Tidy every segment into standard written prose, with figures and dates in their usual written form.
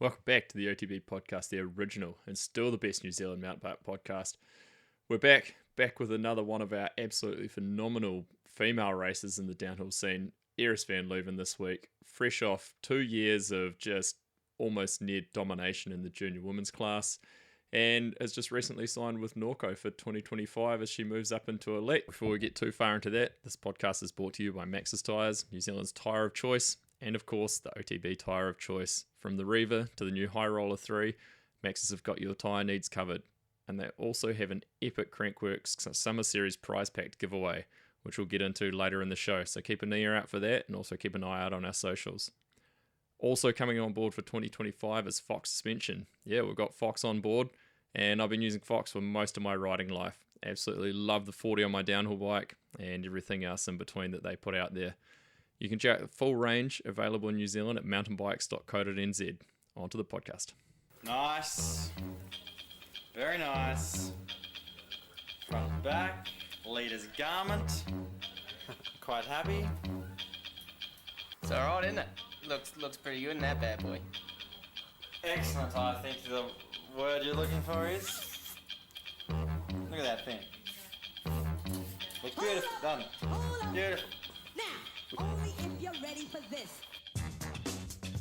Welcome back to the OTB podcast, the original and still the best New Zealand mountain bike podcast. We're back with another one of our absolutely phenomenal female racers in the downhill scene, Erice Van Leuven this week, fresh off 2 years of just almost near domination in the junior women's class, and has just recently signed with Norco for 2025 as she moves up into elite. Before we get too far into that, this podcast is brought to you by Maxxis Tyres, New Zealand's tyre of choice, and of course the OTB tyre of choice. From the Reaver to the new High Roller 3, Maxxis have got your tyre needs covered. And they also have an epic Crankworx Summer Series prize pack giveaway, which we'll get into later in the show. So keep an ear out for that, and also keep an eye out on our socials. Also coming on board for 2025 is Fox Suspension. Yeah, we've got Fox on board, and I've been using Fox for most of my riding life. Absolutely love the 40 on my downhill bike and everything else in between that they put out there. You can check out the full range available in New Zealand at mountainbikes.co.nz. On to the podcast. Nice. Very nice. Front and back. Leader's garment. Quite happy. It's alright, isn't it? Looks pretty good in that bad boy. Excellent. I think the word you're looking for is... Look at that thing. Looks beautiful, doesn't it? Beautiful. Now, only if you're ready for this.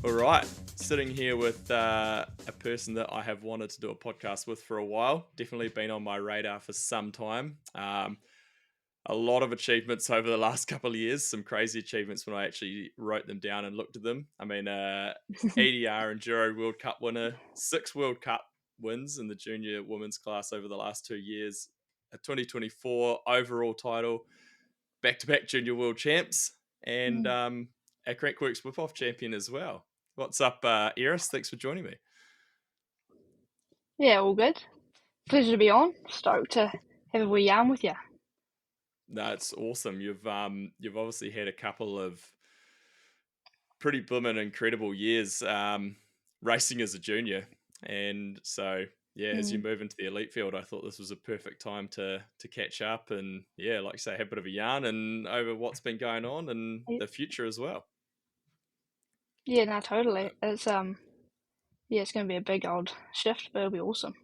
All right, sitting here with a person that I have wanted to do a podcast with for a while. Definitely been on my radar for some time. A lot of achievements over the last couple of years. Some crazy achievements when I actually wrote them down and looked at them. I mean, EDR Enduro World Cup winner, 6 World Cup wins in the junior women's class over the last 2 years, a 2024 overall title, back-to-back junior world champs, and a Crankworx whip-off champion as well. What's up, Erice? Thanks for joining me. Yeah, all good. Pleasure to be on. Stoked to have a wee yarn with you. No, it's awesome. You've obviously had a couple of pretty blooming incredible years racing as a junior, and so yeah, as you move into the elite field, I thought this was a perfect time to catch up and yeah, like you say, have a bit of a yarn and over what's been going on and the future as well. Yeah, no, totally. It's it's going to be a big old shift, but it'll be awesome.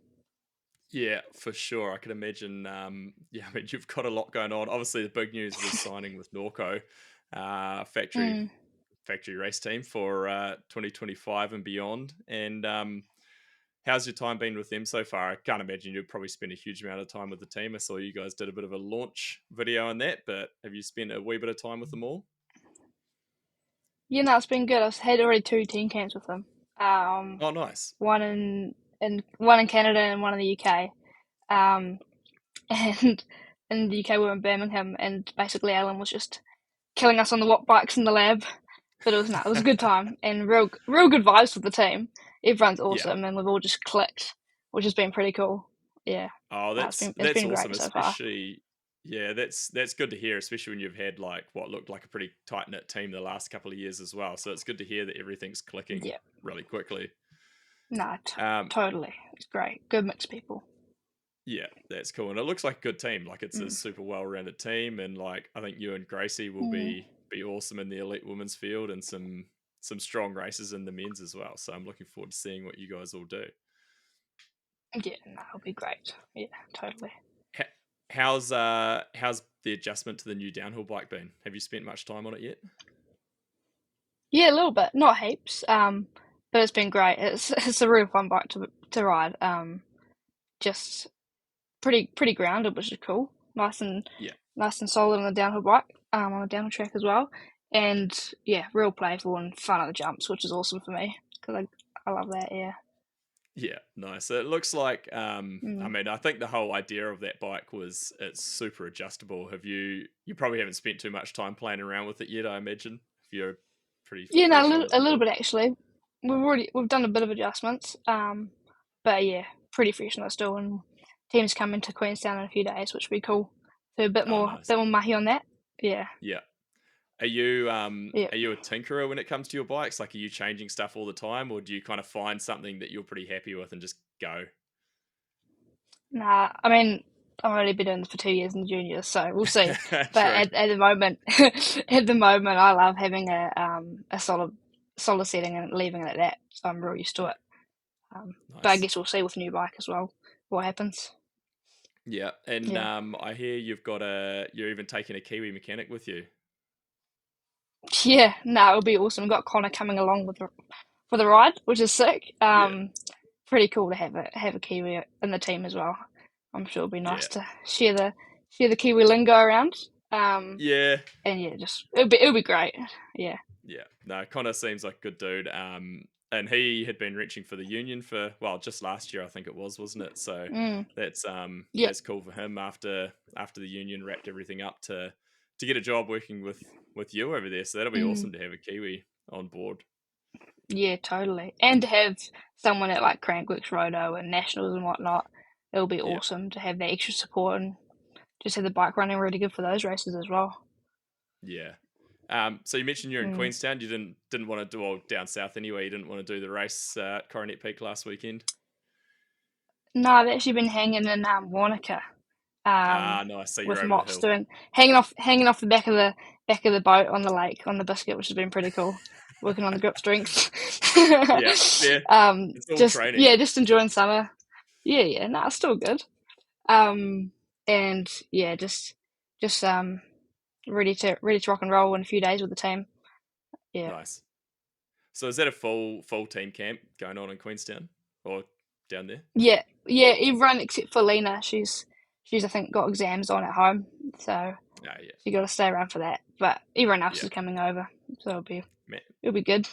Yeah, for sure. I can imagine. I mean, you've got a lot going on. Obviously, the big news was signing with Norco, factory race team for 2025 and beyond. And how's your time been with them so far? I can't imagine you've probably spent a huge amount of time with the team. I saw you guys did a bit of a launch video on that, but have you spent a wee bit of time with them all? Yeah, no, it's been good. I've had already 2 team camps with them. Oh, nice. One in Canada and one in the UK. And in the UK we were in Birmingham, and basically Alan was just killing us on the watt bikes in the lab. But it was a good time and real good vibes with the team. Everyone's awesome, and we've all just clicked, which has been pretty cool. Yeah. Oh, that's been awesome. great so far. Especially, yeah, that's good to hear. Especially when you've had like what looked like a pretty tight knit team the last couple of years as well. So it's good to hear that everything's clicking really quickly. No, totally. It's great. Good mixed people. Yeah, that's cool. And it looks like a good team. Like it's a super well-rounded team. And like, I think you and Gracie will be awesome in the elite women's field and some strong races in the men's as well. So I'm looking forward to seeing what you guys all do. Yeah, no, it'll be great. Yeah, totally. How's the adjustment to the new downhill bike been? Have you spent much time on it yet? Yeah, a little bit. Not heaps. But it's been great. It's a real fun bike to ride. Just pretty grounded, which is cool. Nice and solid on the downhill bike. On the downhill track as well. And yeah, real playful and fun at the jumps, which is awesome for me because I love that. Yeah. Yeah, nice. It looks like I mean, I think the whole idea of that bike was it's super adjustable. You probably haven't spent too much time playing around with it yet, I imagine. If you're pretty a little bit actually. We've done a bit of adjustments, but yeah, pretty fresh on it still. And teams coming to Queenstown in a few days, which will be cool. So a bit more mahi on that. Yeah. Yeah. Are you a tinkerer when it comes to your bikes? Like, are you changing stuff all the time, or do you kind of find something that you're pretty happy with and just go? Nah, I mean, I've only been doing this for 2 years in the juniors, so we'll see. But at the moment, I love having a solid setting and leaving it at that. So I'm real used to it. But I Nice. guess we'll see with new bike as well what happens. Yeah, and Yeah. I hear you're even taking a Kiwi mechanic with you. Yeah, no, it'll be awesome. We've got Connor coming along for the ride, which is sick. Yeah, Pretty cool to have a Kiwi in the team as well. I'm sure it'll be yeah, nice to share the Kiwi lingo around. yeah, And yeah, just it'll be great. Yeah. yeah. No, Connor seems like a good dude. And he had been reaching for the union for, well, just last year I think it was, wasn't it? So Mm. Yeah. that's cool for him after the union wrapped everything up to get a job working with you over there. So that'll be Mm. awesome to have a Kiwi on board. Yeah, totally. And to have someone at like Crankworks Roto and Nationals and whatnot, it'll be Yeah. awesome to have that extra support and just have the bike running really good for those races as well. Yeah. So you mentioned you're in Queenstown. You didn't want to do, well, down south anyway. You didn't want to do the race at Coronet Peak last weekend. No, I've actually been hanging in Wanaka, No, I see you're with over the Mops hill. doing hanging off the back of the boat on the lake on the biscuit, which has been pretty cool. Working on the grip strength. Yeah, yeah. It's all training. Just enjoying summer. Yeah, no, it's still good. And yeah, just ready to rock and roll in a few days with the team. Yeah. Nice. So is that a full team camp going on in Queenstown or down there? Yeah, everyone except for Lena. She's I think got exams on at home, so Yeah. she got to stay around for that. But everyone else Yeah. is coming over, so Man, it'll be good.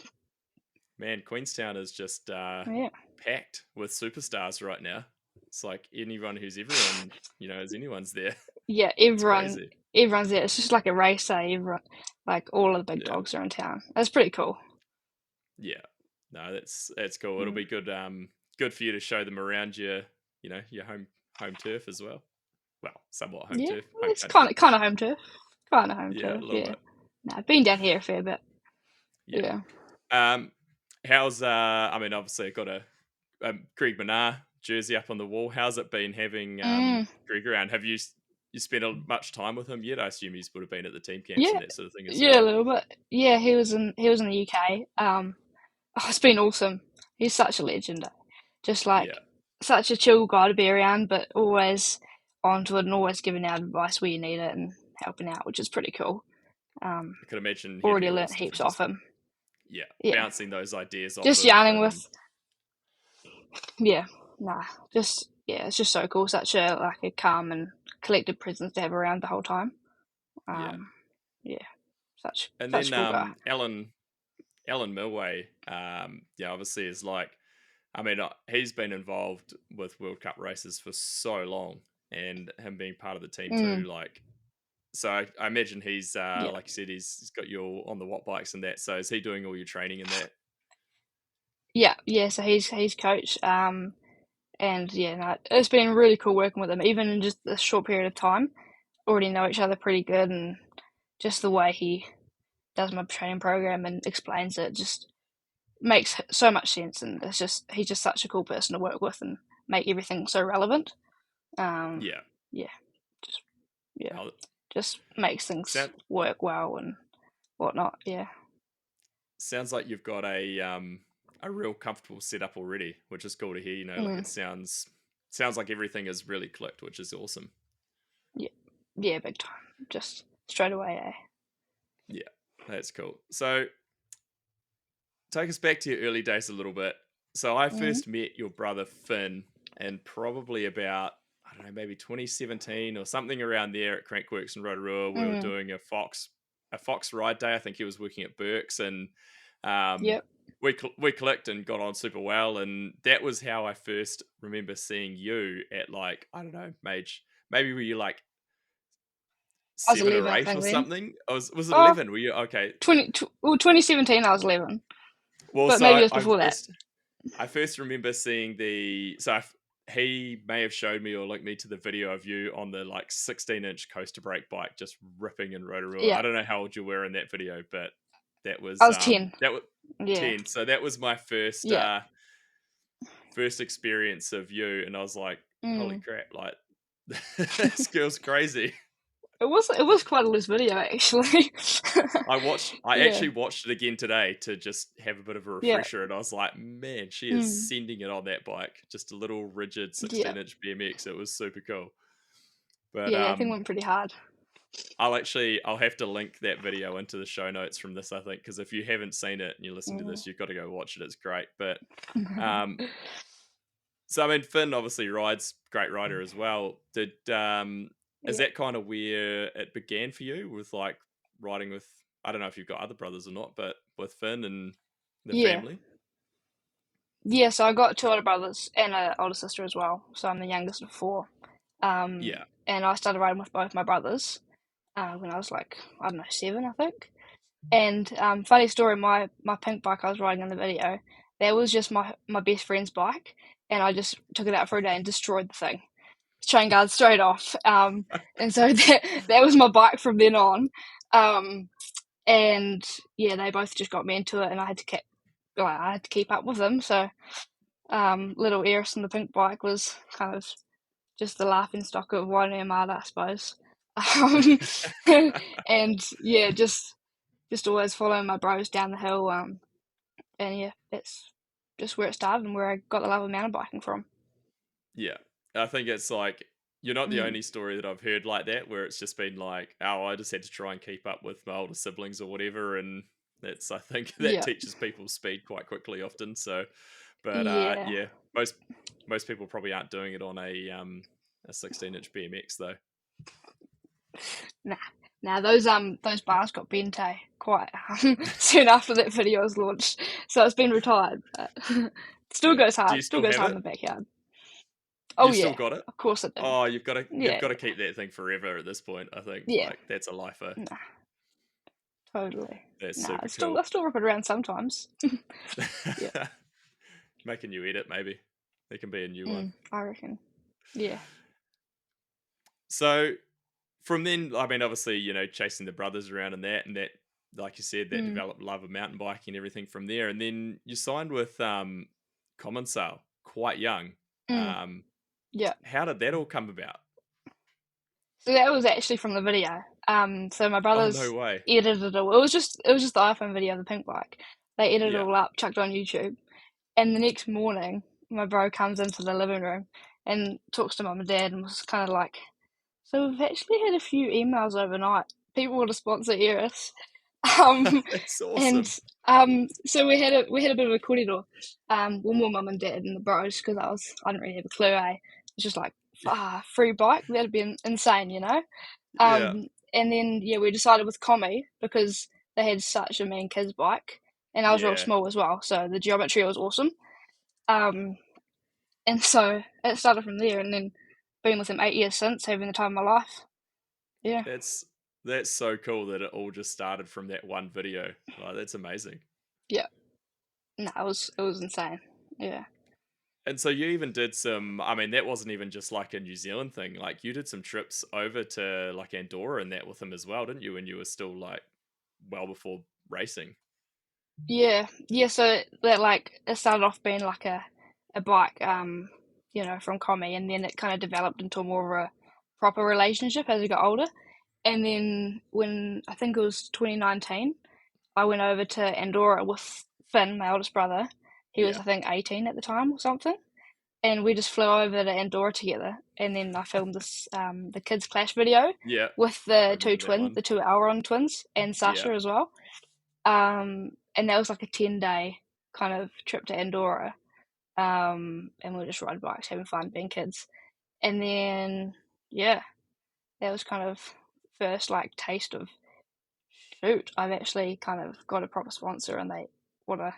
Queenstown is just Yeah. packed with superstars right now. It's like anyone who's everyone, as anyone's there. Yeah, It's crazy. everyone's there. It's just like a race day. Everyone, like all of the big Yeah. dogs are in town. That's pretty cool. Yeah. No, that's cool. It'll be good good for you to show them around your home turf as well. Well, somewhat home Yeah, turf. it's Country. kind of home turf. Kind of home Yeah, a turf. little Yeah. bit. No, I've been down here a fair bit. Yeah. Yeah. How's I mean, obviously I've got a Greg Minnaar jersey up on the wall. How's it been having Greg around? Have you spent much time with him yet? I assume he's would have been at the team camps Yeah. and that sort of thing as Yeah, well. a little bit. Yeah, he was in the UK. It's been awesome. He's such a legend. Just like Yeah. such a chill guy to be around, but always onto it and always giving out advice where you need it and helping out, which is pretty cool. I could imagine he'd Already be learnt awesome heaps for off him. Yeah, Yeah. bouncing those ideas off Just of yarning him. with. Yeah, nah, it's just so cool. Such a calm and collected presence to have around the whole time. Yeah, such And such then a cool guy. Alan Milway, obviously is like, I mean, he's been involved with World Cup races for so long, and him being part of the team too, like, so I imagine he's Yeah. like you said, he's got you all on the watt bikes and that. So is he doing all your training and that? Yeah. So he's coach. And yeah, no, it's been really cool working with him, even in just a short period of time. Already know each other pretty good, and just the way he does my training program and explains it just makes so much sense. And he's just such a cool person to work with and make everything so relevant. Yeah. Just makes things work well and whatnot. Yeah. Sounds like you've got a real comfortable setup already, which is cool to hear. Like it sounds like everything is really clicked, which is awesome. Yeah, big time. Just straight away, eh? Yeah, that's cool. So take us back to your early days a little bit. So I first met your brother Finn in probably about, I don't know, maybe 2017 or something around there at Crankworks in Rotorua. We were doing a Fox ride day. I think he was working at Burke's, and we clicked and got on super well. And that was how I first remember seeing you at, like, I don't know, maybe were you like 7 or 8 or something? Was it 11? Were you okay? 2017 I was 11. Well, but so maybe it was before that. I first remember seeing he may have showed me or linked me to the video of you on the like 16-inch coaster brake bike just ripping in Rotorua. Yeah. I don't know how old you were in that video, but that was I was 10. That was 10. So that was my first first experience of you, and I was like, holy crap, like this girl's crazy. it was quite a loose video actually. I Yeah, actually watched it again today to just have a bit of a yeah, refresher, and I was like, man, she is mm, sending it on that bike. Just a little rigid yeah, 16-inch BMX. It was super cool. But yeah. That thing went pretty hard. I'll have to link that video into the show notes from this, I think, because if you haven't seen it and you listen to Mm. this, you've got to go watch it. It's great. But um, so I mean, Finn obviously rides, great rider as well. Is Yeah, that kind of where it began for you with like riding with? I don't know if you've got other brothers or not, but with Finn and the yeah, family. yeah. So I got two older brothers and an older sister as well. So I'm the youngest of four. Yeah, And I started riding with both my brothers when I was like, I don't know, 7, I think. And funny story, my pink bike I was riding in the video, that was just my best friend's bike, and I just took it out for a day and destroyed the thing. Chain guard straight off. And so that was my bike from then on. And yeah, they both just got me into it, and I had to keep up with them. So little Erice and the pink bike was kind of just the laughing stock of Waitangi Armada, I suppose. And yeah, just always following my bros down the hill. And yeah, that's just where it started and where I got the love of mountain biking from. yeah. I think it's like you're not the Mm. only story that I've heard like that, where it's just been like, oh, I just had to try and keep up with my older siblings or whatever, and I think that Yeah, teaches people speed quite quickly often. So, but yeah. yeah, most people probably aren't doing it on a 16-inch BMX though. Nah, those bars got bent quite soon after that video was launched, so it's been retired. But still Yeah. goes Do hard. you Still still goes have hard in it? the backyard. Oh You still yeah, got it? of course I do. Oh, you've Yeah, got to keep that thing forever at this point. I think yeah. like that's a lifer. Nah, totally. That's Nah, super cool. I still rip it around sometimes. Yeah, Make a new edit, maybe. There can be a new one. I reckon. Yeah. So from then, I mean, obviously, chasing the brothers around and that, like you said, that Mm, developed love of mountain biking and everything from there. And then you signed with Common Sale quite young. mm, Um, yeah. how did that all come about? So that was actually from the video. So my Oh, no brothers way. edited it all. It was just the iPhone video of the pink bike. They edited it Yeah. all up, chucked it on YouTube. And the next morning, my bro comes into the living room and talks to mum and dad and was kind of like, "So we've actually had a few emails overnight. People want to sponsor Eris." Um, That's and awesome. so we had a bit of a corridor. One more mum and dad and the bros because I didn't really have a clue. It's just like free bike. That'd be insane, you know. Yeah. And then yeah, we decided with Commie because they had such a mean kids bike, and I was real Yeah. small as well, so the geometry was awesome. Um, and so it started from there, and then been with them 8 years since, having the time of my life. Yeah, That's so cool that it all just started from that one video. Like, that's amazing. yeah. No, it was insane. Yeah. And so you even did some, I mean, that wasn't even just like a New Zealand thing. Like you did some trips over to like Andorra and that with him as well, didn't you? When you were still like well before racing. Yeah, yeah. So that like it started off being like a bike, from Commie, and then it kind of developed into more of a proper relationship as we got older. And then when I think it was 2019, I went over to Andorra with Finn, my oldest brother. He was Yeah. I think 18 at the time or something, and we just flew over to Andorra together. And then I filmed this the kids clash video Yeah. with I the two remember that twins, one. the two Elron twins, and Yeah. Sasha as well. And that was like a 10-day kind of trip to Andorra. And we just ride bikes, having fun, being kids. And then, yeah, that was kind of first like taste of shoot. I've actually kind of got a proper sponsor, and they want to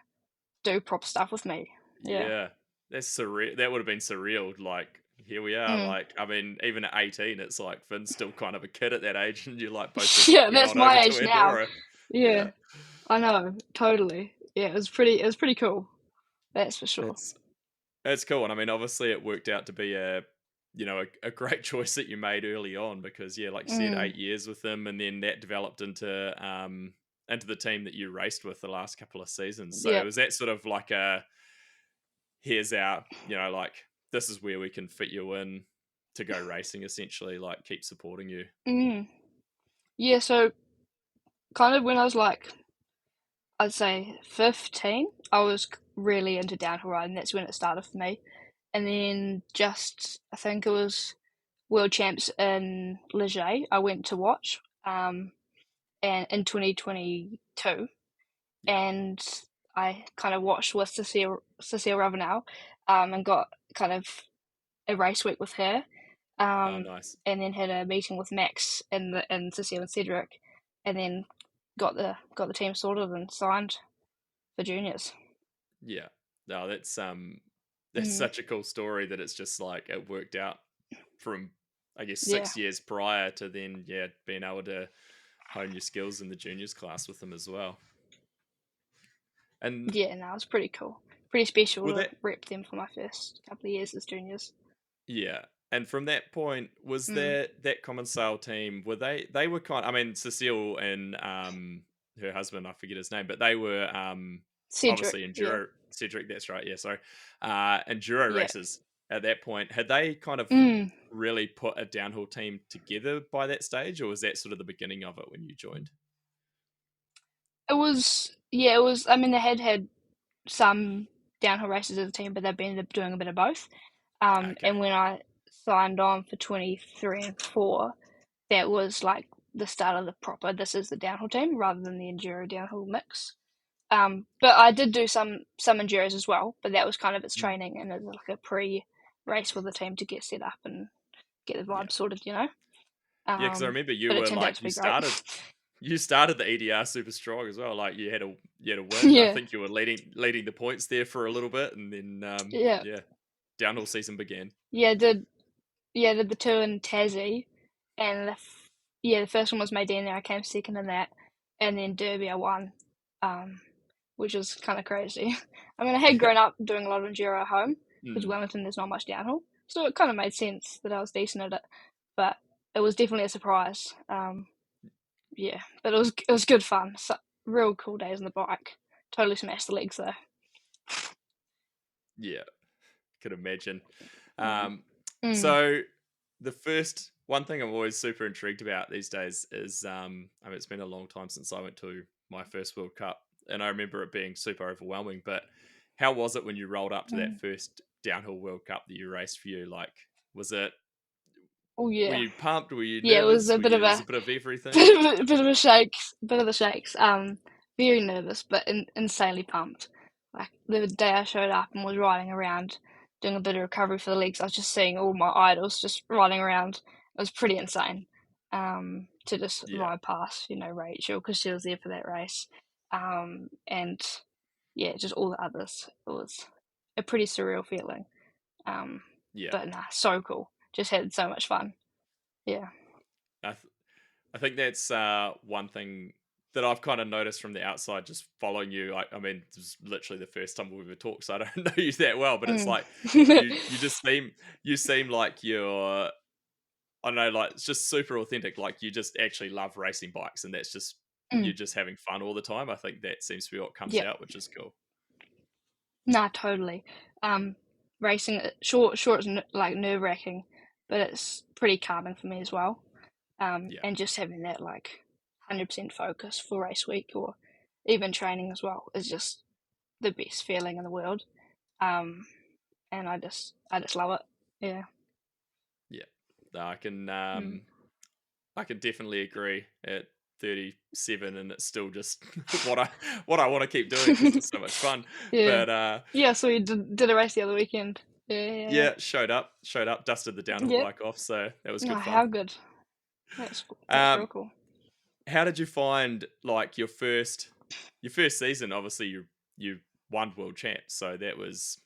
do proper stuff with me. Yeah. Yeah. That's surreal. That would have been surreal. Like, here we are. Mm. Like, I mean, even at 18, it's like Finn's still kind of a kid at that age, and you're like both just Yeah, get that's on my over age to now. Andorra. Yeah, Yeah. I know, totally. Yeah, it was pretty cool. That's for sure. That's cool. And I mean, obviously it worked out to be a great choice that you made early on because yeah, like you said, Mm. 8 years with them and then that developed into the team that you raced with the last couple of seasons. So Yeah. was that sort of like here's our, like this is where we can fit you in to go racing essentially, like keep supporting you. Mm. Yeah, so kind of when I was like, I'd say 15, I was really into downhill riding. That's when it started for me. And then I think it was World Champs in Leger, I went to watch, and in 2022, Yeah. and I kind of watched with Cecile Ravenel, and got kind of a race week with her, Oh, um, nice. and then had a meeting with Max and Cecile and Cedric, and then got the team sorted and signed for juniors. Yeah. No, that's Mm, such a cool story that it's just like it worked out from, I guess, yeah, 6 years prior to then, yeah, being able to hone your skills in the juniors class with them as well. And yeah, no, it's pretty cool, pretty special were to that, rep them for my first couple of years as juniors. yeah. And from that point, was Mm. that common sale team, were they were kind, I mean, Cecile and her husband, I forget his name, but they were Cedric, obviously yeah, enduro, Cedric, that's right, yeah, sorry. Enduro yeah. races at that point. Had they kind of Mm. really put a downhill team together by that stage, or was that sort of the beginning of it when you joined? It was, yeah, it was. I mean, they had some downhill races as a team, but they've been doing a bit of both. Okay. And when I signed on for 23 and 4, that was like the start of the proper, this is the downhill team rather than the enduro downhill mix. But I did do some enduros as well, but that was kind of its Mm. training and it's like a pre-race with the team to get set up and get the Yeah. vibe sorted, you know. Yeah, because I remember you But it were turned out like to be great. you started the EDR super strong as well. Like you had a win. I Yeah, think you were leading the points there for a little bit, and then yeah, yeah, downhill season began. yeah. Did the two in Tassie, and the first one was Maydena. I came second in that, and then Derby I won, um, which was kind of crazy. I mean, I had Yeah. grown up doing a lot of enduro at home because Mm. Wellington there's not much downhill, so it kind of made sense that I was decent at it. But it was definitely a surprise. Yeah, but it was good fun. So, real cool days on the bike. Totally smashed the legs though. Yeah, could imagine. Mm. Um, Mm. so the first one thing I'm always super intrigued about these days is I mean, it's been a long time since I went to my first World Cup, and I remember it being super overwhelming. But how was it when you rolled up to that Mm. first downhill World Cup that you raced for you? Like, was it? Oh Were yeah, you pumped? Were you yeah. It was nervous? a Were bit of you? Was a it a bit of everything? bit of a shakes, bit of the shakes. Very nervous, but insanely pumped. Like the day I showed up and was riding around, doing a bit of recovery for the legs, I was just seeing all my idols just riding around. It was pretty insane. To just Yeah, ride past, Rachel because she was there for that race, and yeah, just all the others. It was a pretty surreal feeling. Um, yeah. but nah, so cool. Just had so much fun. Yeah. I th- I think that's one thing that I've kind of noticed from the outside, just following you. I mean, this is literally the first time we've ever talked, so I don't know you that well. But it's Mm. like you just seem like you're, I don't know, like it's just super authentic. Like you just actually love racing bikes, and that's just Mm. you're just having fun all the time. I think that seems to be what comes Yeah. out, which is cool. Nah, totally. Um, Racing, sure, it's like nerve wracking, but it's pretty calming for me as well. Yeah, And just having that like 100% focus for race week or even training as well is just the best feeling in the world. Um, and I just love it. Yeah. yeah. No, Mm. I can definitely agree at 37, and it's still just what I want to keep doing because it's so much fun. Yeah. But Yeah. So we did a race the other weekend. Yeah. Yeah. Yeah. yeah, showed up, dusted the downhill Yep. bike off, so that was Oh, good fun. how good. That's real Um, cool. how did you find like your first season? Obviously, you won world champs, so that was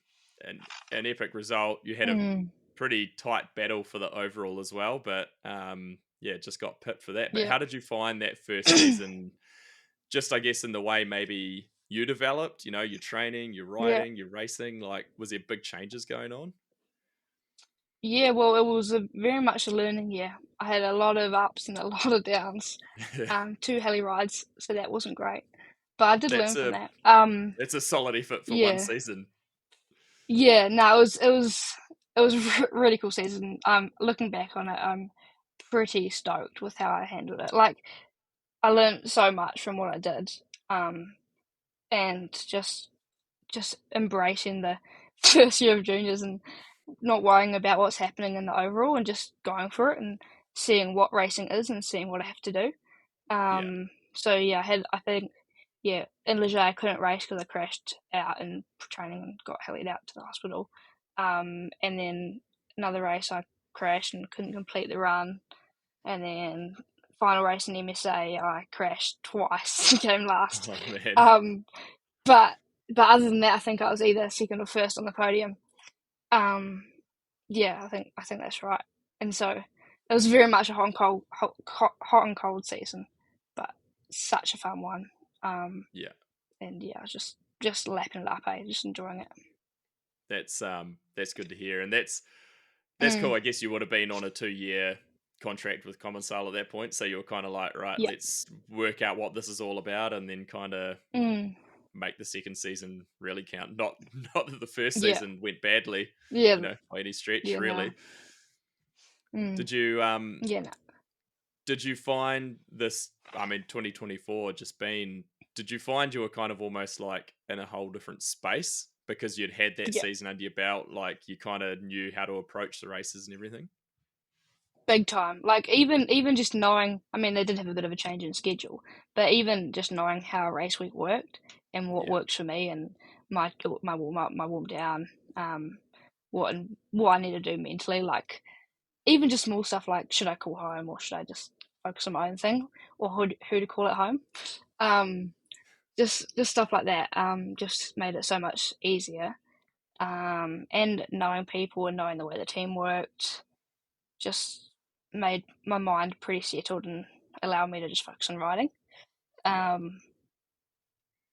an epic result. You had a Mm. pretty tight battle for the overall as well, but yeah, just got pipped for that. But Yeah. how did you find that first season? Just I guess in the way maybe you developed, your training, your Yeah. riding, your racing. Like, was there big changes going on? Yeah, well, it was very much a learning year. I had a lot of ups and a lot of downs. Two heli rides, so that wasn't great. But I did that's learn from a that. that's a solid effort for one Yeah, season. yeah. No, it was a really cool season. Looking back on it, I'm pretty stoked with how I handled it. Like, I learned so much from what I did, and just embracing the first year of juniors and not worrying about what's happening in the overall and just going for it and seeing what racing is and seeing what I have to do. Yeah. So yeah, I think in Leger I couldn't race because I crashed out in training and got helied out to the hospital. And then another race I crashed and couldn't complete the run. And then final race in MSA I crashed twice and came last. Oh man. But other than that, I think I was either second or first on the podium. Yeah, I think that's right. And so it was very much a hot and cold season, but such a fun one. Yeah. And yeah, I was just lapping it up, just enjoying it. That's good to hear, and that's cool. I guess you would have been on a 2-year contract with Commensal at that point, so you were kind of like, right, Yeah. let's work out what this is all about, and then kind of make the second season really count. Not that the first season went badly, Yeah, by any stretch, yeah, really. no. Did you Yeah, no. did you find this? I mean, 2024 just been. Did you find you were kind of almost like in a whole different space because you'd had that Yeah. season under your belt? Like you kind of knew how to approach the races and everything. Big time. Like even just knowing, I mean, they did have a bit of a change in schedule, but even just knowing how a race week worked and what works for me and my warm up, my warm down, what I need to do mentally, like even just small stuff like should I call home or should I just focus on my own thing or who to call at home, just stuff like that, just made it so much easier, and knowing people and knowing the way the team worked just made my mind pretty settled and allowed me to just focus on riding.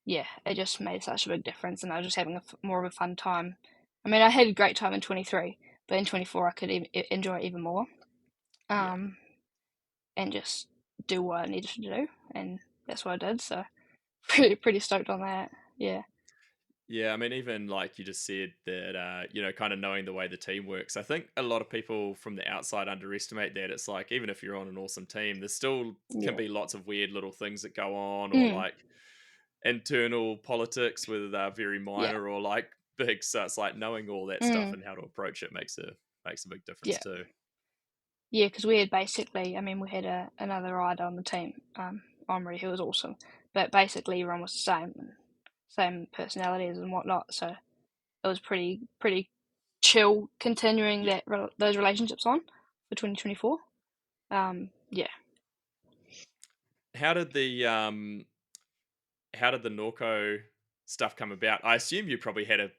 Yeah, it just made such a big difference, and I was just having more of a fun time. I mean, I had a great time in 23, but in 24 I could enjoy it even more, and just do what I needed to do, and that's what I did. So pretty stoked on that. Yeah. Yeah, I mean, even like you just said that, kind of knowing the way the team works. I think a lot of people from the outside underestimate that. It's like, even if you're on an awesome team, there still can be lots of weird little things that go on, or like internal politics, whether they're very minor or like big. So it's like knowing all that stuff and how to approach it makes a big difference too. Yeah, because we had we had another rider on the team, Omri, who was awesome, but basically everyone was the same personalities and whatnot, so it was pretty chill continuing those relationships on for 2024. Yeah. How did the Norco stuff come about? I assume you probably had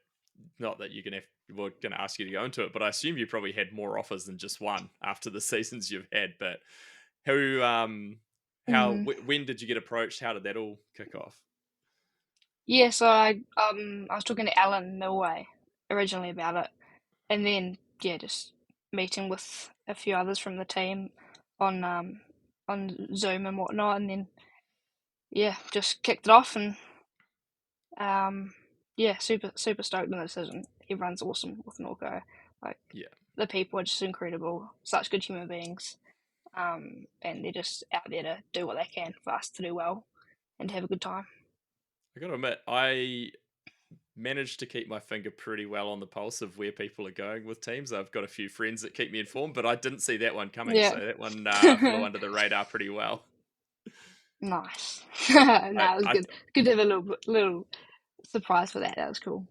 not that we're going to ask you to go into it, but I assume you probably had more offers than just one after the seasons you've had. But when did you get approached? How did that all kick off? Yeah, so I was talking to Alan Milway originally about it, and then just meeting with a few others from the team on Zoom and whatnot, and then just kicked it off, and super stoked on the decision. Everyone's awesome with Norco. The people are just incredible, such good human beings, and they're just out there to do what they can for us to do well and to have a good time. I gotta admit, I managed to keep my finger pretty well on the pulse of where people are going with teams. I've got a few friends that keep me informed, but I didn't see that one coming, so that one flew under the radar pretty well. Nice. It was good. Good to have a little surprise for that. That was cool.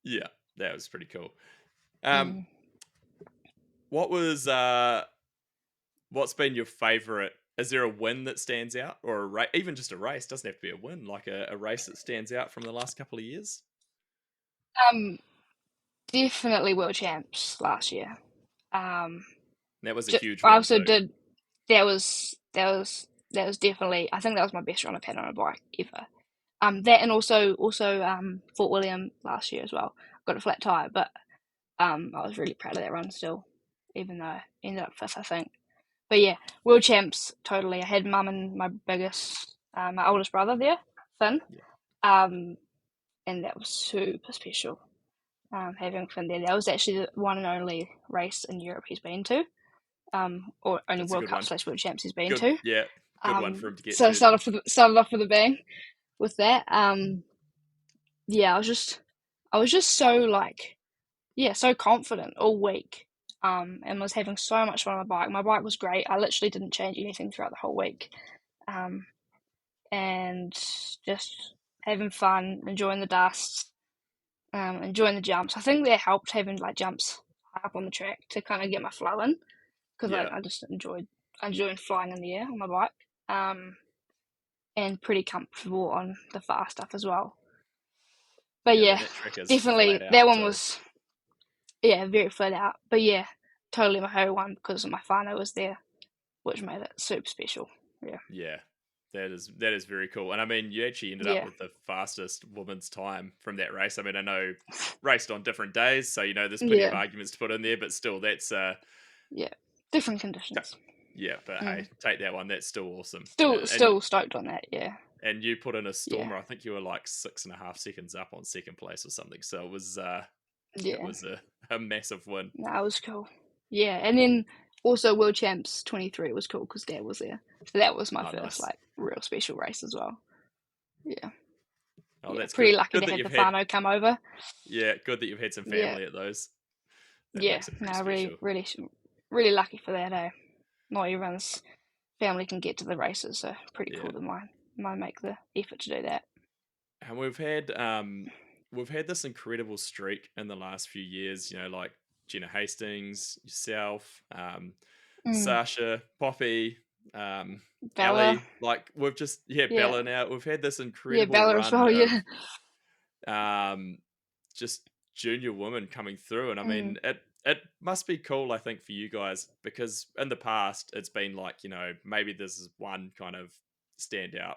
Yeah, that was pretty cool. What's been your favorite? Is there a win that stands out, or even just a race? Doesn't have to be a win, like a race that stands out from the last couple of years? Definitely World Champs last year. That was a huge I win. also did. That was definitely. I think that was my best run I've had on a bike ever. That and also Fort William last year as well. Got a flat tire, but I was really proud of that run still, even though I ended up fifth, I think. But yeah, World Champs, totally. I had Mum and my oldest brother there, Finn, and that was super special. Having Finn there, that was actually the one and only race in Europe he's been to, or only That's a World good Cup one. / World Champs he's been Good, to. yeah, good one for him to get So to. started off with a bang with that. Yeah, I was just so like, yeah, so confident all week. And was having so much fun on my bike. My bike was great. I literally didn't change anything throughout the whole week. And just having fun, enjoying the dust, enjoying the jumps. I think that helped having like jumps high up on the track to kind of get my flow in, because Yeah, I just enjoyed flying in the air on my bike. And pretty comfortable on the fast stuff as well. But yeah, yeah, that track is definitely flat out that one too. was very flat out. But yeah, totally my favorite one because my whānau was there, which made it super special. Yeah. Yeah, that is very cool. And I mean, you actually ended up Yeah. with the fastest woman's time from that race. I mean, I know raced on different days, so there's plenty of Yeah. arguments to put in there, but still, that's Yeah. Different conditions. yeah. But hey, take that one. That's still awesome. Still stoked on that. Yeah. And you put in a Yeah. stormer. I think you were like 6.5 seconds up on second place or something. So it was Yeah. a massive win. That was cool. Yeah, and then also World Champs 23 was cool because Dad was there. So that was my Oh, first nice. like real special race as well. Yeah. Oh, Yeah, that's pretty good. lucky Good to that have you've the had. whānau come over. Yeah, good that you've had some Yeah. family at those. That Yeah, makes it pretty no, special. really lucky for that, eh? Not everyone's family can get to the races, so pretty Yeah. cool that mine make the effort to do that. And we've had this incredible streak in the last few years, like Jenna Hastings, yourself, Sasha, Poppy, Bella. Ellie. Like we've just Yeah. Bella now. We've had this Yeah, incredible Bella as run well, of yeah. just junior women coming through. And I mean it must be cool, I think, for you guys, because in the past it's been like, maybe this is one kind of standout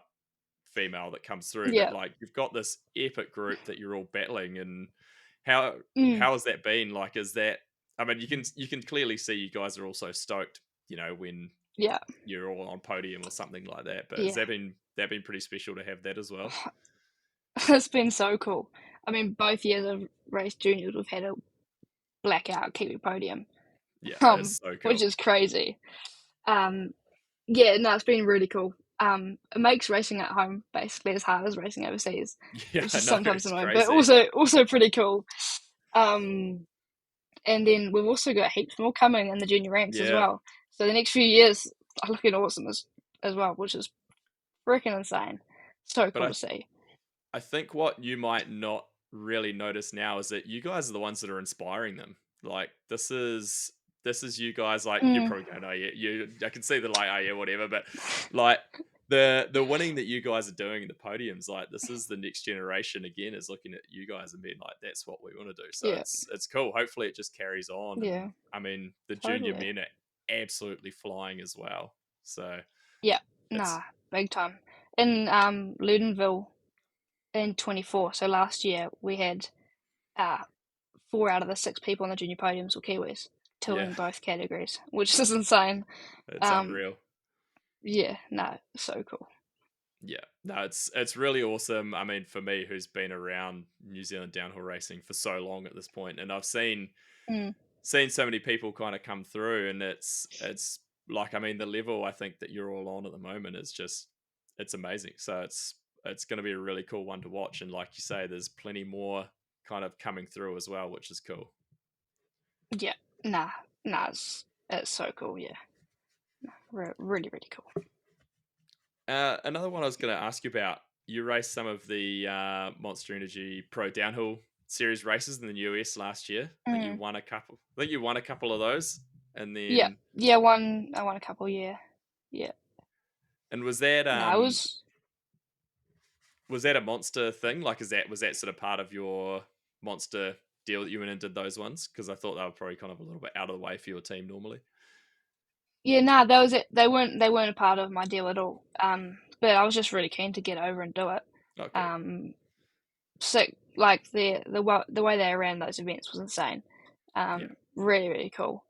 female that comes through, Yeah. but like you've got this epic group that you're all battling. And how has that been? Like, is that, I mean, you can clearly see you guys are also stoked, when Yeah. you're all on podium or something like that. But Yeah. has that been pretty special to have that as well? It's been so cool. I mean, both years of race juniors, we've had a blackout Kiwi podium. Yeah, that's so cool. Which is crazy. Yeah, no, it's been really cool. It makes racing at home basically as hard as racing overseas, Yeah, which is no, sometimes it's annoying, crazy. but also pretty cool. And then we've also got heaps more coming in the junior ranks as Yeah. well. So the next few years are looking awesome as well, which is freaking insane. So cool to see. I think what you might not really notice now is that you guys are the ones that are inspiring them. Like this is you guys, like you're probably going, oh yeah, I can see the like, oh yeah, whatever, but like the winning that you guys are doing in the podiums, like this is the next generation again is looking at you guys and being like, that's what we want to do. So it's cool. Hopefully it just carries on. Yeah. And, I mean, the junior men are absolutely flying as well. So yeah, nah, big time. In Ludenville in 24, so last year we had 4 out of the 6 people on the junior podiums were Kiwis, 2 in both categories, which is insane. It's unreal. Yeah, no, so cool. Yeah, no, it's really awesome. I mean, for me, who's been around New Zealand downhill racing for so long at this point, and I've seen so many people kind of come through, and it's like, I mean, the level I think that you're all on at the moment is just, it's amazing. So it's going to be a really cool one to watch, and like you say, there's plenty more kind of coming through as well, which is cool. Yeah, nah, it's so cool. Yeah, really, really cool. Another one I was going to ask you about, you raced some of the Monster Energy Pro Downhill Series races in the US last year. I think you won a couple. I think you won a couple of those, and then I won a couple. Yeah. And was that was that a Monster thing? Like, was that sort of part of your Monster deal that you went and did those ones? Because I thought they were probably kind of a little bit out of the way for your team normally. Yeah, nah, that was it. They weren't a part of my deal at all. But I was just really keen to get over and do it. Okay. So like the way they ran those events was insane. Really, really cool,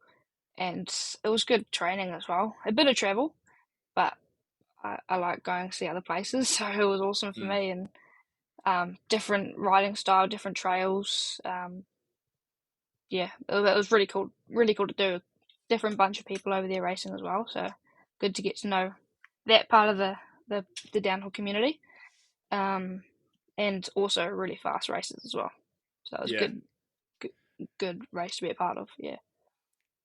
and it was good training as well. A bit of travel, but I like going to see other places, so it was awesome for me. And different riding style, different trails. Yeah, it was really cool to do. different bunch of people over there racing as well. So good to get to know that part of the downhill community. And also really fast races as well. So that was Yeah. good race to be a part of. Yeah.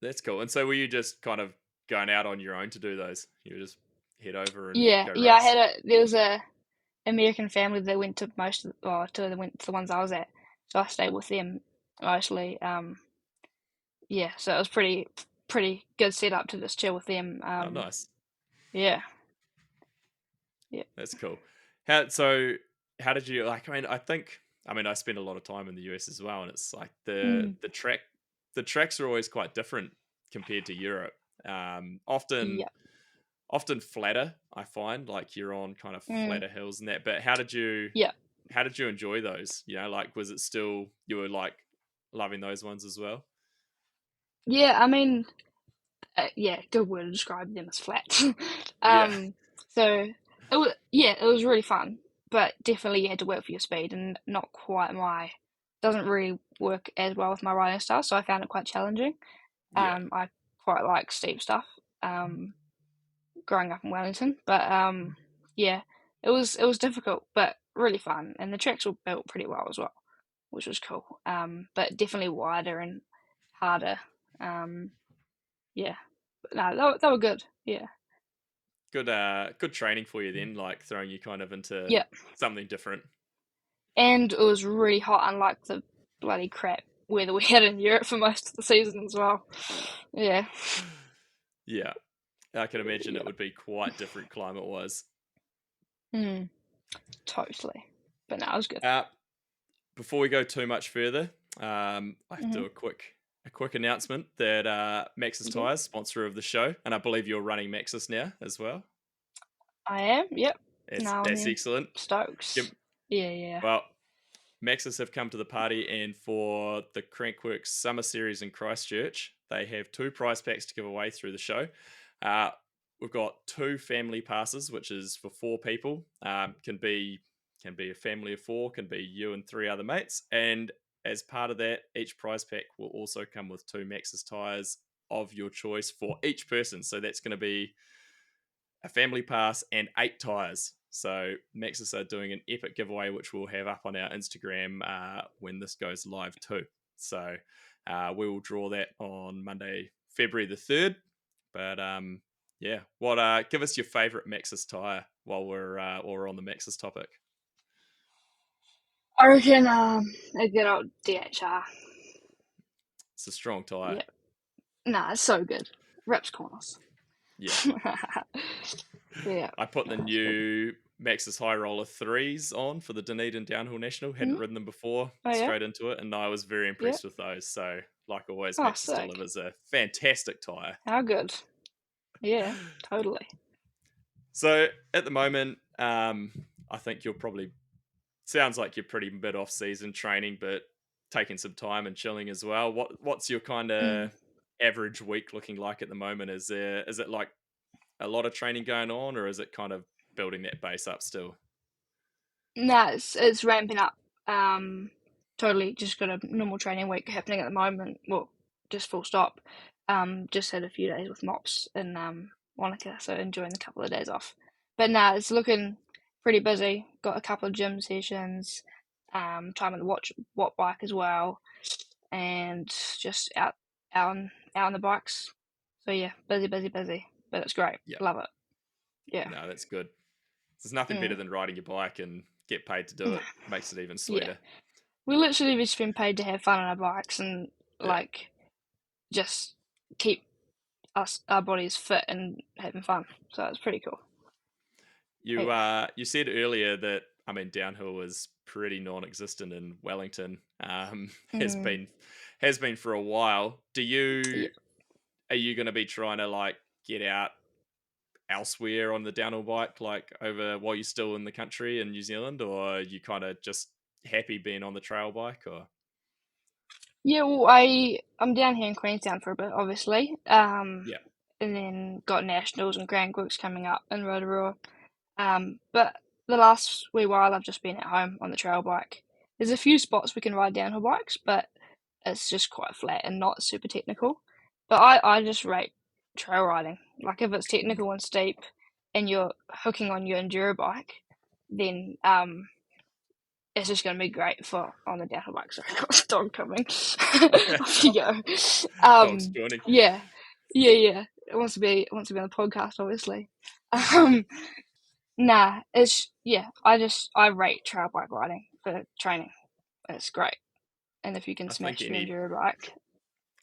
That's cool. And so were you just kind of going out on your own to do those? You just head over and Yeah, go yeah. race? There was a American family that went to went to the ones I was at, so I stayed with them mostly. Yeah, so it was pretty good setup to just chill with them. Oh, nice. Yeah. That's cool. How did you like? I mean, I spend a lot of time in the US as well, and it's like Mm, the tracks are always quite different compared to Europe. Often yeah. often flatter. I find like you're on kind of Mm, flatter hills and that. But yeah. how did you enjoy those? You know, like was it still you were like loving those ones as well? Yeah, I mean, yeah, good word to describe them as flat. Yeah, So it was really fun, but definitely you had to work for your speed, and not quite doesn't really work as well with my riding style, so I found it quite challenging. yeah, I quite like steep stuff. Growing up in Wellington, but yeah, it was difficult, but really fun, and the tracks were built pretty well as well, which was cool. But definitely wider and harder. Um, yeah, but no, they were good. Yeah, good training for you then. Like throwing you kind of into yeah, something different. and it was really hot, unlike the bloody crap weather we had in Europe for most of the season as well. Yeah, Yeah, I can imagine it yeah, would be quite different climate wise. mm, totally. But no, it was good. Before we go too much further, I have to Hmm. do a quick announcement that Maxxis Yeah, Tyres, sponsor of the show, and I believe you're running Maxxis now as well. I am. Yep. Now and That's then, excellent. Stokes. Give, Yeah, yeah. well, Maxxis have come to the party, and for the Crankworks Summer Series in Christchurch, they have 2 prize packs to give away through the show. Uh, we've got 2 family passes, which is for 4 people. Can be a family of 4, can be you and 3 other mates. And as part of that, each prize pack will also come with 2 Maxxis tires of your choice for each person. So that's going to be a family pass and 8 tires. So Maxxis are doing an epic giveaway, which we'll have up on our Instagram when this goes live too. So we will draw that on Monday, February the 3rd. But yeah, give us your favorite Maxxis tire while we're on the Maxxis topic. I reckon a good old DHR. It's a strong tire. Yeah. Nah, it's so good. Rips corners. Yeah. Yeah. I put the No, it's good. new Maxxis High Roller 3s on for the Dunedin Downhill National. Hadn't Hmm? ridden them before, Oh yeah? straight into it, and I was very Yeah. impressed with those. So, like always, Oh, Maxxis sick. delivers a fantastic tyre. How good. Yeah, totally. So, at the moment, I think you're probably, sounds like you're pretty mid off season training, but taking some time and chilling as well. What's your kind Mm. of average week looking like at the moment? Is it like a lot of training going on, or is it kind of building that base up still? Nah, it's ramping up. Totally. Just got a normal training week happening at the moment. Well, just full stop. Just had a few days with mops in Wanaka, so enjoying a couple of days off. But nah, it's looking pretty busy. Got a couple of gym sessions. Time on the watt bike as well, and just out on the bikes. So yeah, busy, busy, busy. But it's great. Yeah, Love it. Yeah. no, that's good. There's nothing better Mm. than riding your bike and get paid to do it. Makes it even Yeah. sweeter. We literally just been paid to have fun on our bikes and Yeah. like just keep our bodies fit and having fun. So it's pretty cool. You said earlier that I mean downhill is pretty non-existent in Wellington. Has Mm, been for a while. yeah. Are you going to be trying to like get out elsewhere on the downhill bike, like over while you're still in the country in New Zealand, or are you kind of just happy being on the trail bike? Or Yeah, well, I'm down here in Queenstown for a bit, obviously. yeah, And then got nationals and Grand Works coming up in Rotorua. But the last wee while I've just been at home on the trail bike. There's a few spots we can ride downhill bikes, but it's just quite flat and not super technical. But I just rate trail riding. Like if it's technical and steep, and you're hooking on your enduro bike, then it's just going to be great for on the downhill bike. Sorry, I got the dog coming. Off you go. Dog's joining. Yeah. It wants to be on the podcast, obviously. Nah, I rate trail bike riding for training. It's great, and if you can smash your enduro bike,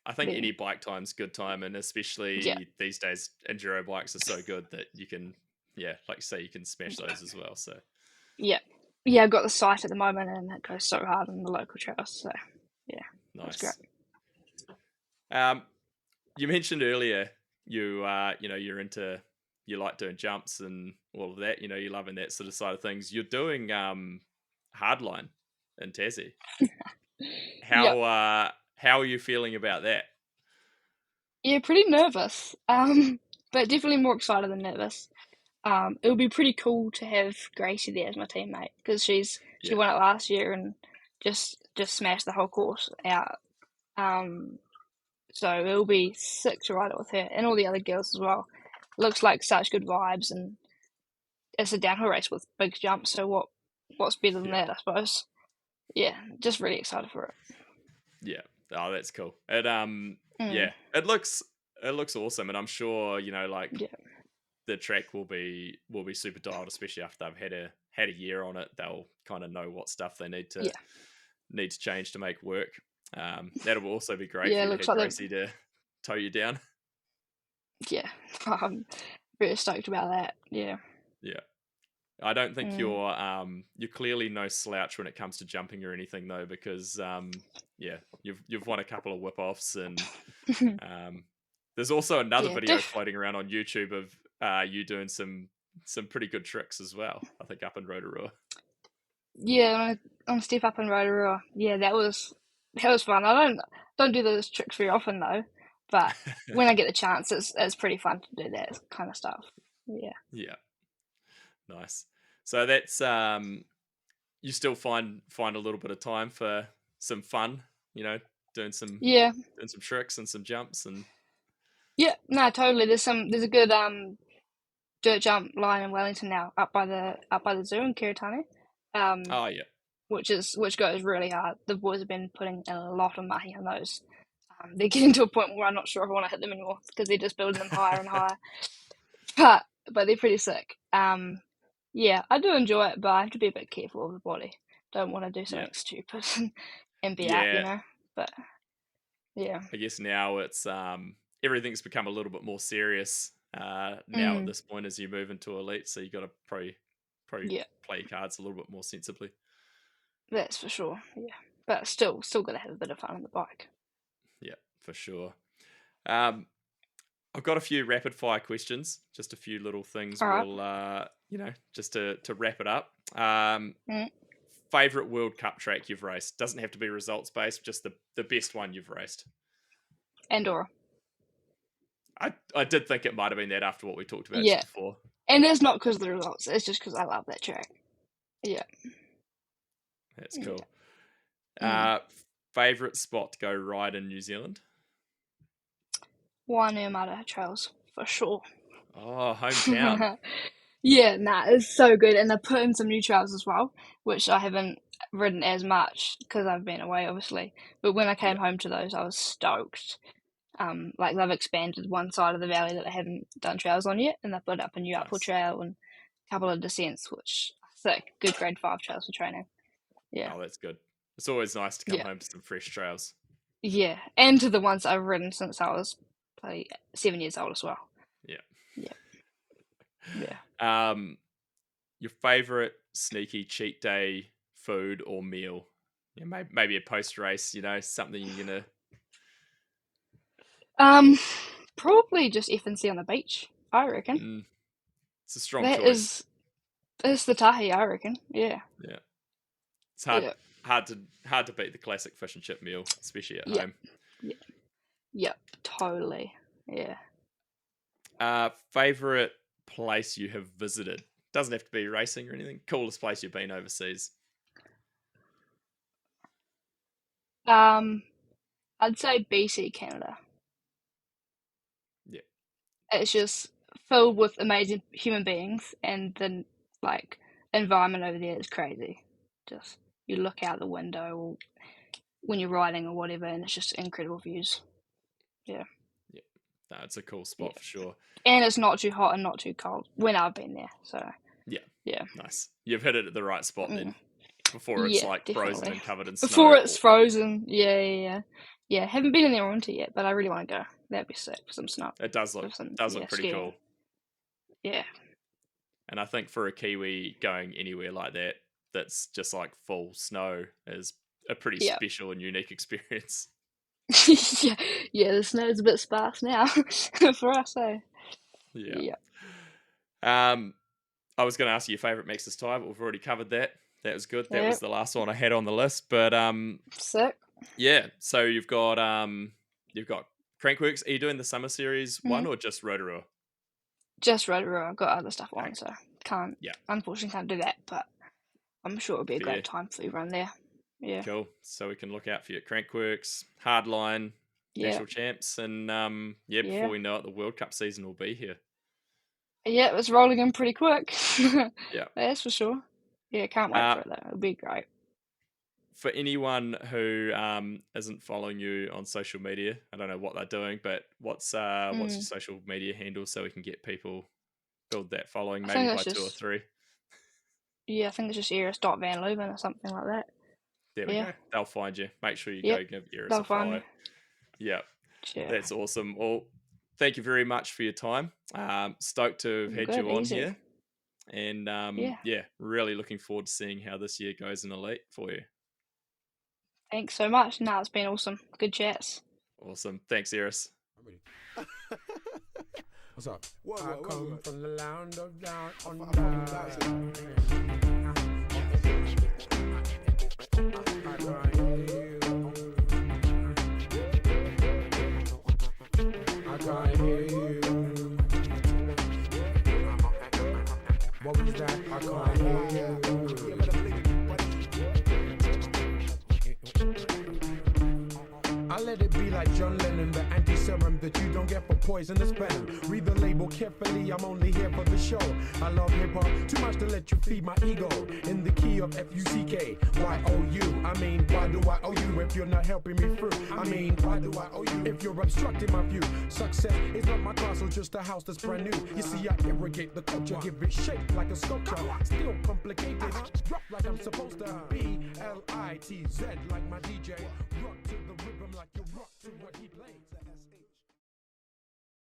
I think any bike time's good time, and especially these days, enduro bikes are so good that you can, like you say, you can smash those as well. So yeah, I've got the site at the moment, and it goes so hard on the local trails. So yeah, nice. That's great. You mentioned earlier you're into, you like doing jumps and all of that. You're loving that sort of side of things. You're doing hardline in Tassie. How are you feeling about that? Yeah, pretty nervous, but definitely more excited than nervous. It would be pretty cool to have Gracie there as my teammate because she won it last year and just smashed the whole course out. So it'll be sick to ride it with her and all the other girls as well. Looks like such good vibes, and it's a downhill race with big jumps. So what's better than that, I suppose? Yeah, just really excited for it. Yeah. Oh, that's cool. It it looks awesome, and I'm sure the track will be super dialed, especially after they've had a year on it. They'll kind of know what stuff they need to change to make work. That'll also be great for you to have Gracie to tow you down. Yeah, I'm very stoked about that. Yeah. I don't think you're clearly no slouch when it comes to jumping or anything though, because you've won a couple of whip offs, and there's also another video floating around on YouTube of you doing some pretty good tricks as well. I think up in Rotorua. Yeah, on step up in Rotorua. Yeah, that was fun. I don't do those tricks very often though, but when I get the chance, it's pretty fun to do that kind of stuff. Yeah. Yeah. Nice. So that's you still find a little bit of time for some fun, doing some tricks and some jumps and. Yeah, no, totally. There's a good dirt jump line in Wellington now, up by the zoo in Kiritani. Which goes really hard. The boys have been putting a lot of mahi on those. They're getting to a point where I'm not sure if I want to hit them anymore because they're just building them higher and higher. But they're pretty sick. Yeah, I do enjoy it, but I have to be a bit careful of the body. Don't want to do something stupid and be out, But yeah, I guess now it's everything's become a little bit more serious now at this point as you move into elite. So you got to probably play your cards a little bit more sensibly. That's for sure. Yeah, but still got to have a bit of fun on the bike. Yeah, for sure. I've got a few rapid fire questions, just a few little things. We'll, just to wrap it up. Favorite World Cup track you've raced? Doesn't have to be results based, just the best one you've raced. Andorra. I did think it might have been that after what we talked about just before. And it's not because of the results, it's just because I love that track. Yeah. That's cool. Favorite spot to go ride in New Zealand? Wainuiomata trails, for sure. Oh, hometown. Yeah, it's so good. And they're putting some new trails as well, which I haven't ridden as much because I've been away, obviously. But when I came home to those, I was stoked. Like they've expanded one side of the valley that they haven't done trails on yet, and they've put up a new uphill trail and a couple of descents, which are sick. Good grade 5 trails for training. Yeah. Oh, that's good. It's always nice to come home to some fresh trails. Yeah, and to the ones I've ridden since I was probably 7 years old as well. Yeah. Your favorite sneaky cheat day food or meal? Maybe a post race, something you're gonna. Probably just F&C on the beach, I reckon. It's a strong choice. It's the tahi, I reckon. Yeah. Yeah. It's hard to beat the classic fish and chip meal, especially at home. Yeah. Yep, totally. Yeah. Favorite place you have visited? Doesn't have to be racing or anything. Coolest place you've been overseas? I'd say BC, Canada. it's just filled with amazing human beings, and the like environment over there is crazy. Just you look out the window or when you're riding or whatever, and it's just incredible views. Yeah. Yeah, that's a cool spot for sure. And it's not too hot and not too cold when I've been there. So yeah, nice. You've hit it at the right spot then. Before it's like definitely. frozen and covered in snow. Before it's frozen, yeah. Haven't been in the winter yet, but I really want to go. That'd be sick for some snow. It does look pretty cool. Yeah. And I think for a Kiwi going anywhere like that, that's just like full snow is a pretty special and unique experience. yeah, the snow's a bit sparse now for us, eh? Yeah. I was going to ask you your favourite Maxxis tyre, but we've already covered that. That was good. That was the last one I had on the list. But sick. Yeah. So you've got Crankworx. Are you doing the summer series one or just Rotorua? Just Rotorua. I've got other stuff on, so unfortunately can't do that. But I'm sure it'll be a great time for everyone there. Yeah. Cool. So we can look out for you at Crankworx, Hardline, National Champs, and before we know it, the World Cup season will be here. Yeah, it's rolling in pretty quick. Yeah. That's for sure. Yeah, can't wait for it though. It'll be great. For anyone who isn't following you on social media, I don't know what they're doing, but what's your social media handle so we can get people build that following maybe by 2 or 3? Yeah, I think it's just Erice.Van Leuven or something like that. There we go. They'll find you. Make sure you go give Erice a follow. Yeah. That's awesome. Well, thank you very much for your time. Stoked to have had you on here. And really looking forward to seeing how this year goes in Elite for you. Thanks so much. No, it's been awesome. Good chats. Awesome. Thanks, Erice. What's up? I come from the land of down under. What was that? I can't hear you. I let it be like John Lennon, the anti-serum that you don't get for poisonous venom. Read the label carefully, I'm only here for the show. I love hip-hop too much to let you feed my ego. In the key of F-U-C-K, Y-O-U. I mean, why do I owe you if you're not helping me through? I mean, why do I owe you if you're obstructing my view? Success is not my castle, just a house that's brand new. You see, I irrigate the culture, give it shape like a sculpture. Still complicated, drop like I'm supposed to be. L-I-T-Z like my DJ. Rock to the rhythm like you rock to what he plays.